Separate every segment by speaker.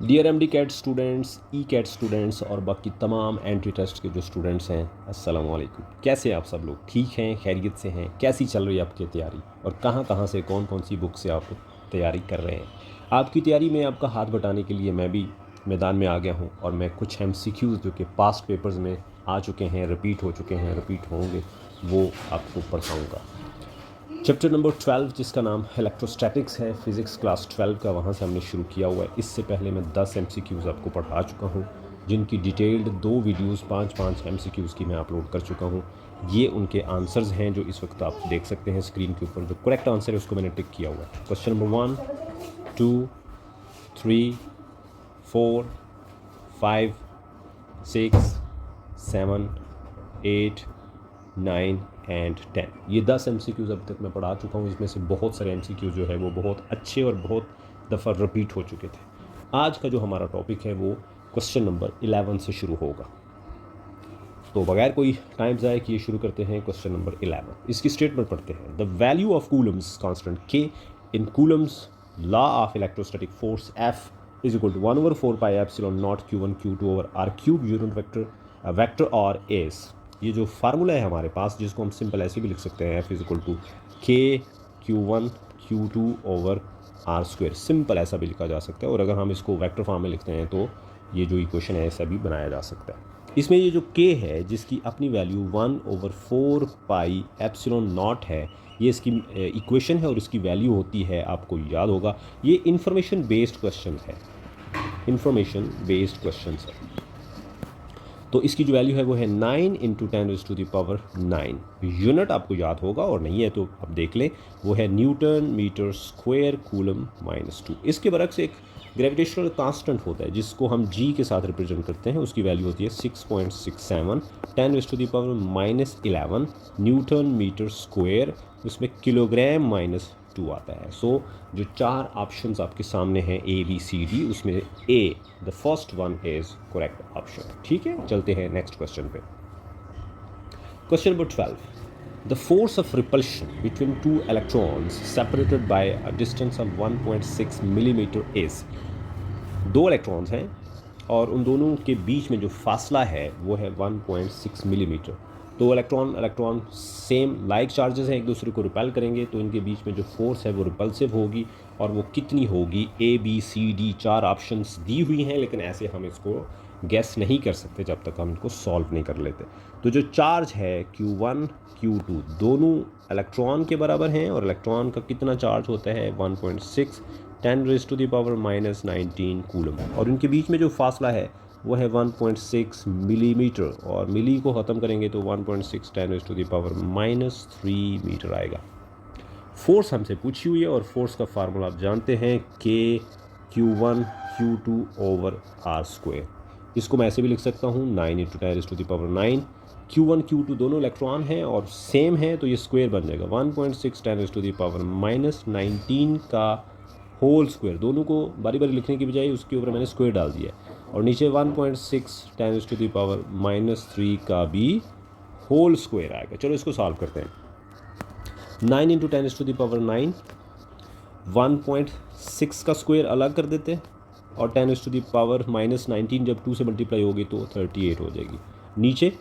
Speaker 1: Dear M D CAT students, E CAT students और बाकी तमाम एंट्री टेस्ट के जो स्टूडेंट्स हैं, अस्सलाम वालेकुम। कैसे हैं आप सब लोग? ठीक हैं, खैरियत से हैं? कैसी चल रही है आपकी तैयारी और कहाँ कहाँ से कौन कौन सी बुक से आप तैयारी कर रहे हैं? आपकी तैयारी में आपका हाथ बटाने के लिए मैं भी मैदान में आ गया हूँ और मैं कुछ MCQs जो कि पास्ट पेपर्स में आ चुके हैं, रिपीट हो चुके हैं, रिपीट होंगे, वो आपको पढ़ाऊँगा। चैप्टर नंबर 12 जिसका नाम इलेक्ट्रोस्टैटिक्स है, फिज़िक्स क्लास 12 का, वहाँ से हमने शुरू किया हुआ है। इससे पहले मैं 10 MCQs आपको पढ़ा चुका हूँ, जिनकी डिटेल्ड 2 वीडियोस 5-5 MCQs की मैं अपलोड कर चुका हूँ। ये उनके आंसर्स हैं जो इस वक्त आप देख सकते हैं स्क्रीन के ऊपर। जो करेक्ट आंसर है उसको मैंने टिक किया हुआ है। Question number 1, 2, 3, 4, 5, 6, 7, 8, 9 and 10। ये 10 MCQs अब तक मैं पढ़ा चुका हूँ। इसमें से बहुत सारे MCQs जो है वो बहुत अच्छे और बहुत दफ़ा रिपीट हो चुके थे। आज का जो हमारा टॉपिक है वो क्वेश्चन नंबर 11 से शुरू होगा। तो बगैर कोई टाइम ज़ाया किए शुरू करते हैं क्वेश्चन नंबर 11। इसकी स्टेटमेंट पढ़ते हैं। The value of Coulomb's constant K in Coulomb's law of electrostatic force F is equal to 1/4 pi epsilon naught Q1 Q2 over R cube unit vector और एस। ये जो फार्मूला है हमारे पास, जिसको हम सिंपल ऐसे भी लिख सकते हैं, F is equal to K Q1 Q2 over R square. Simple ऐसा भी लिखा जा सकता है। और अगर हम इसको वेक्टर फॉर्म में लिखते हैं तो ये जो इक्वेशन है ऐसा भी बनाया जा सकता है। इसमें ये जो K है जिसकी अपनी वैल्यू 1/4 पाई एप्सिलॉन नॉट है, ये इसकी इक्वेशन है और इसकी वैल्यू होती है, आपको याद होगा, ये इन्फॉर्मेशन बेस्ड क्वेश्चन है। इन्फॉर्मेशन बेस्ड क्वेश्चन है। तो इसकी जो वैल्यू है वो है 9 × 10⁻⁹ यूनिट आपको याद होगा, और नहीं है तो आप देख लें, वो है न्यूटन मीटर स्क्वायर कूलम -2। इसके बरक्स एक ग्रेविटेशनल कांस्टेंट होता है जिसको हम G के साथ रिप्रेजेंट करते हैं। उसकी वैल्यू होती है 6.67 10⁻11 न्यूटन मीटर स्क्वायर। उसमें किलोग्राम -2 आता है। सो जो 4 ऑप्शंस आपके सामने हैं ABCD, उसमें A the first one is correct option. ठीक है, चलते हैं नेक्स्ट क्वेश्चन पे। Question number 12, the force of repulsion between 2 electrons separated by a distance of 1.6 millimetre is. 2 electrons हैं और उन दोनों के बीच में जो फासला है वो है 1.6 मिलीमीटर। तो इलेक्ट्रॉन सेम लाइक चार्जेस हैं, एक दूसरे को रिपेल करेंगे, तो इनके बीच में जो फोर्स है वो रिपल्सिव होगी। और वो कितनी होगी? ABCD 4 ऑप्शंस दी हुई हैं, लेकिन ऐसे हम इसको गैस नहीं कर सकते जब तक हम इनको सॉल्व नहीं कर लेते। तो जो चार्ज है Q1 Q2 दोनों इलेक्ट्रॉन के बराबर हैं, और इलेक्ट्रॉन का कितना चार्ज होता है? 1.6 10⁻⁻19 कूलम। और इनके बीच में जो फासला है वो है 1.6 मिलीमीटर, और मिली को ख़त्म करेंगे तो 1.6 10⁻³ मीटर आएगा। फोर्स हमसे पूछी हुई है और फोर्स का फार्मूला आप जानते हैं, K Q1 Q2 over R square. इसको मैं ऐसे भी लिख सकता हूँ 9 × 10⁻9। Q1 Q2 दोनों इलेक्ट्रॉन हैं और सेम है, तो ये स्क्वायर बन जाएगा 1.6 10⁻⁻19 का होल स्क्वायर। दोनों को बारी बारी लिखने की बजाय उसके ऊपर मैंने स्क्वायर डाल दिया है। और नीचे 1.6 10⁻³ का भी होल स्क्वायर आएगा। चलो इसको सॉल्व करते हैं। 9 × 10⁻9, 1.6 का स्क्वायर अलग कर देते हैं, और 10⁻⁻19 जब 2 से मल्टीप्लाई होगी तो 38 हो जाएगी। नीचे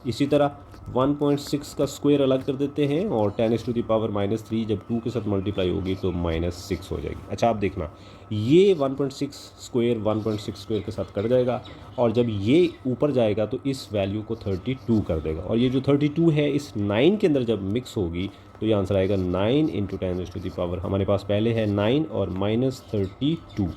Speaker 1: इसी तरह 1.6 का स्क्वायर अलग कर देते हैं, और 10⁻³ जब 2 के साथ मल्टीप्लाई होगी तो -6 हो जाएगी। अच्छा, आप देखना, ये 1.6 स्क्वायर 1.6 स्क्वायर के साथ कट जाएगा, और जब ये ऊपर जाएगा तो इस वैल्यू को 32 कर देगा। और ये जो 32 है इस 9 के अंदर जब मिक्स होगी तो ये आंसर आएगा 9 × 10⁻, हमारे पास पहले है 9 और -32,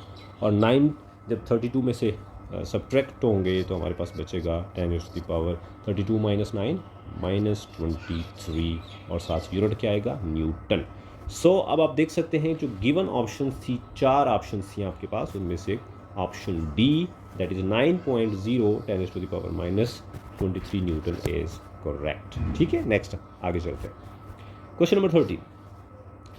Speaker 1: और 9 जब 32 में से सब्ट्रैक्ट होंगे तो हमारे पास बचेगा 10⁻32 -9 -23, और साथ यूनिट क्या आएगा? न्यूटन। सो अब आप देख सकते हैं जो गिवन ऑप्शन थी, 4 ऑप्शन थी आपके पास, उनमें से option D that is 9.0 10⁻⁻23 Newton is correct. ठीक है, नेक्स्ट आगे चलते हैं। Question number 13,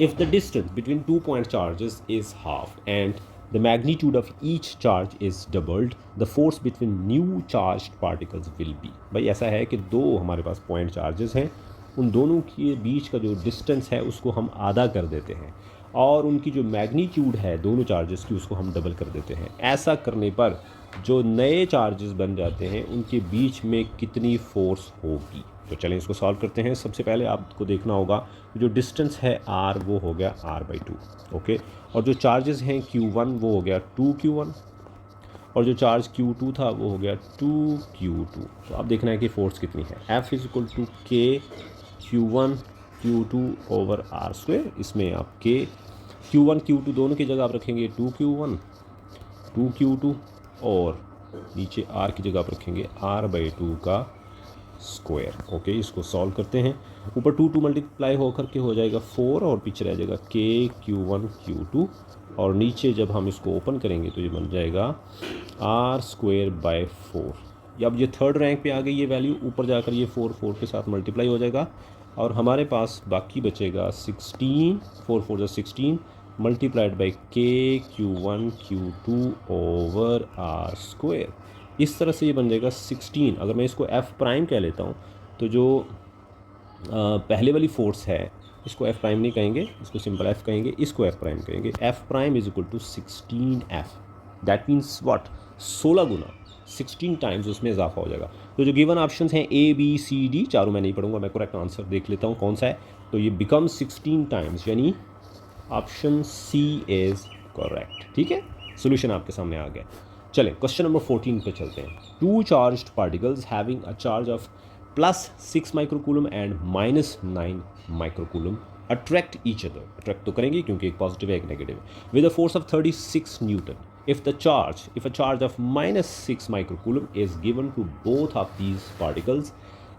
Speaker 1: if the distance between 2 point charges is half and the magnitude of each charge is doubled, the force between new charged particles will be। भाई ऐसा है कि 2 हमारे पास पॉइंट चार्जेस हैं, उन दोनों के बीच का जो डिस्टेंस है उसको हम आधा कर देते हैं, और उनकी जो मैग्नीट्यूड है दोनों चार्जेस की उसको हम डबल कर देते हैं। ऐसा करने पर जो नए चार्जेस बन जाते हैं उनके बीच में कितनी फोर्स होगी। तो चलें इसको सॉल्व करते हैं। सबसे पहले आपको देखना होगा जो डिस्टेंस है r वो हो गया r/2, ओके। और जो चार्जेस हैं q1 वो हो गया 2q1 और जो चार्ज q2 था वो हो गया 2q2। तो अब देखना है कि फोर्स कितनी है। F = K q1 q2 over r²। इसमें आप K q1 q2 दोनों की जगह आप रखेंगे 2q1 2q2 और नीचे r की जगह आप रखेंगे r/2 का स्क्वायर, ओके। इसको सॉल्व करते हैं। ऊपर 2 मल्टीप्लाई होकर के हो जाएगा 4 और पीछे रह जाएगा K q1 q2 और नीचे जब हम इसको ओपन करेंगे तो ये बन जाएगा r²/4। अब ये थर्ड रैंक पे आ गई ये वैल्यू। ऊपर जाकर ये 4 के साथ मल्टीप्लाई हो जाएगा और हमारे पास बाकी बचेगा 16, 4 4 16 multiplied by K q1 q2 over r²। इस तरह से ये बन जाएगा 16। अगर मैं इसको f' कह लेता हूँ तो जो पहले वाली फोर्स है इसको f' नहीं कहेंगे, इसको सिंपल f कहेंगे, इसको f' कहेंगे। f' = 16f। That means what, 16 Guna 16 times उसमें इजाफा हो जाएगा। तो जो गिवन ऑप्शंस हैं A B C D चारों मैं नहीं पढ़ूंगा, मैं करेक्ट आंसर देख लेता हूँ कौन सा है। तो ये बिकम 16 टाइम्स, यानी ऑप्शन C इज़ करेक्ट। ठीक है, सोल्यूशन आपके सामने आ गया। चलें क्वेश्चन नंबर 14 पे चलते हैं। 2 charged particles having a charge of +6 microcoulomb and -9 microcoulomb attract each other. Attract तो करेंगे क्योंकि एक पॉजिटिव है एक नेगेटिव है। With a force of 36 Newton if a charge of -6 microcoulomb is given to both of these particles,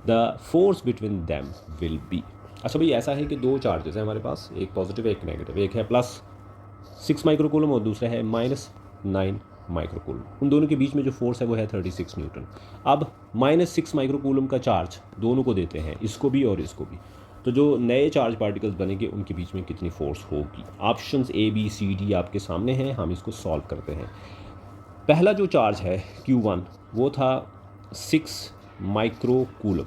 Speaker 1: the force between them will be। अच्छा भाई, ऐसा है कि दो चार्जेस हैं हमारे पास, एक पॉजिटिव है एक नेगेटिव। एक है +6 माइक्रोकूलम और दूसरा है -9 माइक्रोकूलम। उन दोनों के बीच में जो फोर्स है वो है 36 न्यूटन। अब -6 माइक्रोकूलम का चार्ज दोनों को देते हैं, इसको भी और इसको भी। तो जो नए चार्ज पार्टिकल्स बनेंगे उनके बीच में कितनी फोर्स होगी। Options A B C D आपके सामने हैं, हम इसको सॉल्व करते हैं। पहला जो चार्ज है Q1 वो था 6 माइक्रोकूलम,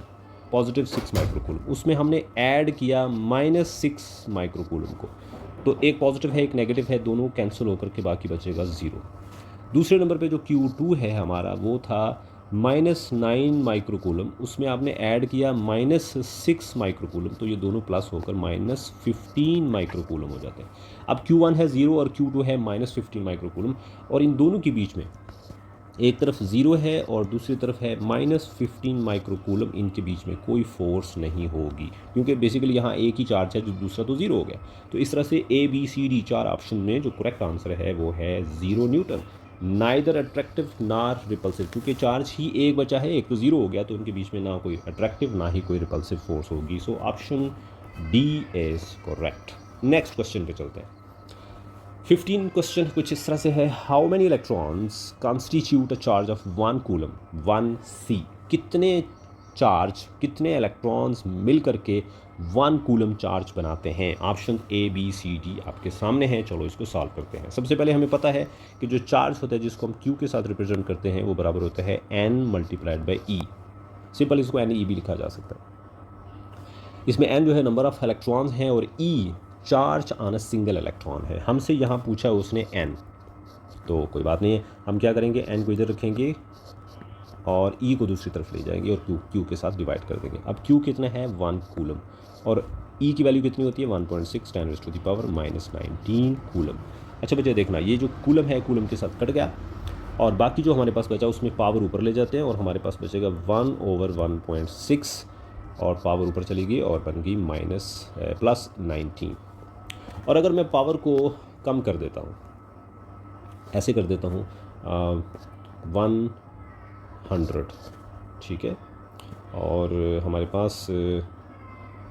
Speaker 1: पॉजिटिव 6 माइक्रोकूलम। उसमें हमने ऐड किया -6 माइक्रोकूलम को, तो एक पॉजिटिव है एक नेगेटिव है, दोनों कैंसिल होकर के बाकी बचेगा 0। दूसरे नंबर पे जो Q2 है हमारा वो था -9 माइक्रोकूलम, उसमें आपने ऐड किया -6 माइक्रोकूलम, तो ये दोनों प्लस होकर -15 माइक्रोकूलम हो जाते हैं। अब Q1 है 0 और Q2 है -15 माइक्रोकूलम, और इन दोनों के बीच में एक तरफ 0 है और दूसरी तरफ है -15 माइक्रोकूलम। इनके बीच में कोई फोर्स नहीं होगी क्योंकि बेसिकली यहाँ एक ही चार्ज है, जो दूसरा तो 0 हो गया। तो इस तरह से A B C D 4 option में जो करेक्ट आंसर है वो है 0 न्यूटन। नाइदर अट्रैक्टिव नार रिपल्सिव, क्योंकि चार्ज ही एक बचा है, एक तो 0 हो गया, तो उनके बीच में ना कोई अट्रैक्टिव ना ही कोई रिपल्सिव फोर्स होगी। So option D is correct. Next question पे चलते हैं। 15 क्वेश्चन कुछ इस तरह से है। How many electrons constitute a charge of 1 coulomb 1c। कितने चार्ज, कितने इलेक्ट्रॉन्स मिल करके 1 कूलम चार्ज बनाते हैं। Option A B C D आपके सामने हैं। चलो इसको सॉल्व करते हैं। सबसे पहले हमें पता है कि जो चार्ज होता है जिसको हम Q के साथ रिप्रेजेंट करते हैं वो बराबर होता है N multiplied by E। Simple इसको NE भी लिखा जा सकता है। इसमें N जो है नंबर ऑफ इलेक्ट्रॉन्स हैं और E charge on a single electron है। हमसे यहाँ पूछा उसने N, तो कोई बात नहीं है, हम क्या करेंगे N को इधर रखेंगे और E को दूसरी तरफ ले जाएंगे और Q के साथ डिवाइड कर देंगे। अब Q कितना है 1 कूलम और E की वैल्यू कितनी होती है 1.6 × 10⁻⁹ कूलम। अच्छा बच्चे देखना, ये जो कूलम है कूलम के साथ कट गया और बाकी जो हमारे पास बचा उसमें पावर ऊपर ले जाते हैं और हमारे पास बचेगा 1/1.6 और पावर ऊपर चली गई और बन गई +19। और अगर मैं पावर को कम कर देता हूँ, ऐसे कर देता हूँ 100, ठीक है, और हमारे पास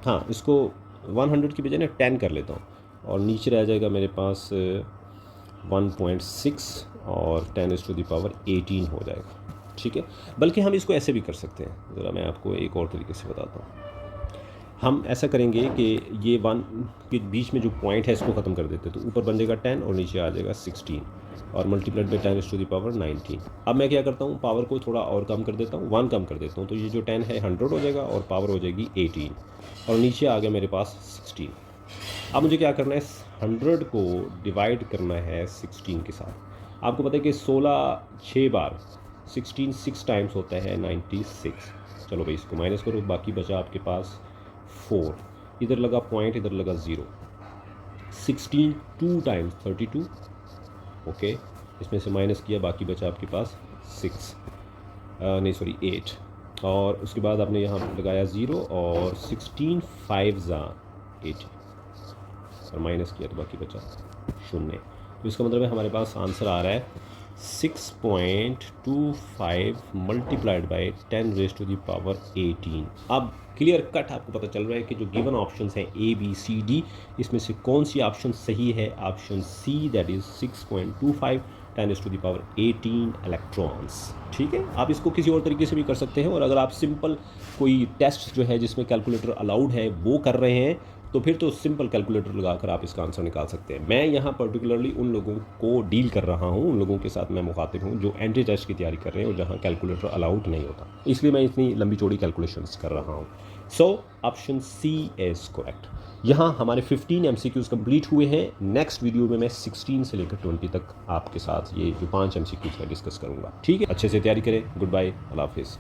Speaker 1: हाँ इसको 100 की बजाय ना 10 कर लेता हूँ और नीचे रह जाएगा मेरे पास 1.6 और 10⁻18 हो जाएगा, ठीक है। बल्कि हम इसको ऐसे भी कर सकते हैं, ज़रा मैं आपको एक और तरीके से बताता हूँ। हम ऐसा करेंगे कि ये 1 के बीच में जो पॉइंट है इसको ख़त्म कर देते हैं, तो ऊपर बन जाएगा 10 और नीचे आ जाएगा 16 और मल्टीप्लाइड बाई 10⁻19। अब मैं क्या करता हूँ, पावर को थोड़ा और कम कर देता हूँ, 1 कम कर देता हूँ, तो ये जो 10 है 100 हो जाएगा और पावर हो जाएगी 18 और नीचे आ गया मेरे पास 16। अब मुझे क्या करना है, 100 को डिवाइड करना है 16 के साथ। आपको पता है कि 16 6 बार 16 6 टाइम्स होता है 96। चलो भाई इसको माइनस करो, बाकी बचा आपके पास 4, इधर लगा पॉइंट, इधर लगा 0। 16 2 टाइम्स 32, ओके, इसमें से माइनस किया, बाकी बचा आपके पास 6 नहीं सॉरी 8, और उसके बाद आपने यहाँ लगाया 0 और 16 5 80 और माइनस किया तो बाकी बचा 0। तो इसका मतलब है हमारे पास आंसर आ रहा है 6.25 मल्टीप्लाइड बाई 10⁻18। अब क्लियर कट आपको पता चल रहा है कि जो गिवन ऑप्शंस हैं ए बी सी डी, इसमें से कौन सी ऑप्शन सही है। Option C, that is 6.25 10⁻18 electrons. ठीक है, आप इसको किसी और तरीके से भी कर सकते हैं, और अगर आप सिंपल कोई टेस्ट जो है जिसमें कैलकुलेटर अलाउड है वो कर रहे हैं तो फिर तो सिंपल कैलकुलेटर लगाकर आप इसका आंसर निकाल सकते हैं। मैं यहाँ पर्टिकुलरली उन लोगों को डील कर रहा हूँ, उन लोगों के साथ मैं मुखातिब हूँ जो एंट्री टेस्ट की तैयारी कर रहे हैं और जहाँ कैलकुलेटर अलाउड नहीं होता, इसलिए मैं इतनी लंबी चौड़ी कैलकुलेशंस कर रहा हूँ। So option C is correct. यहाँ हमारे 15 MCQs कंप्लीट हुए हैं। नेक्स्ट वीडियो में मैं 16 से लेकर 20 तक आपके साथ ये जो 5 MCQs है डिस्कस करूँगा। ठीक है, अच्छे से तैयारी करें। गुड बाय, अल्लाह हाफिज़।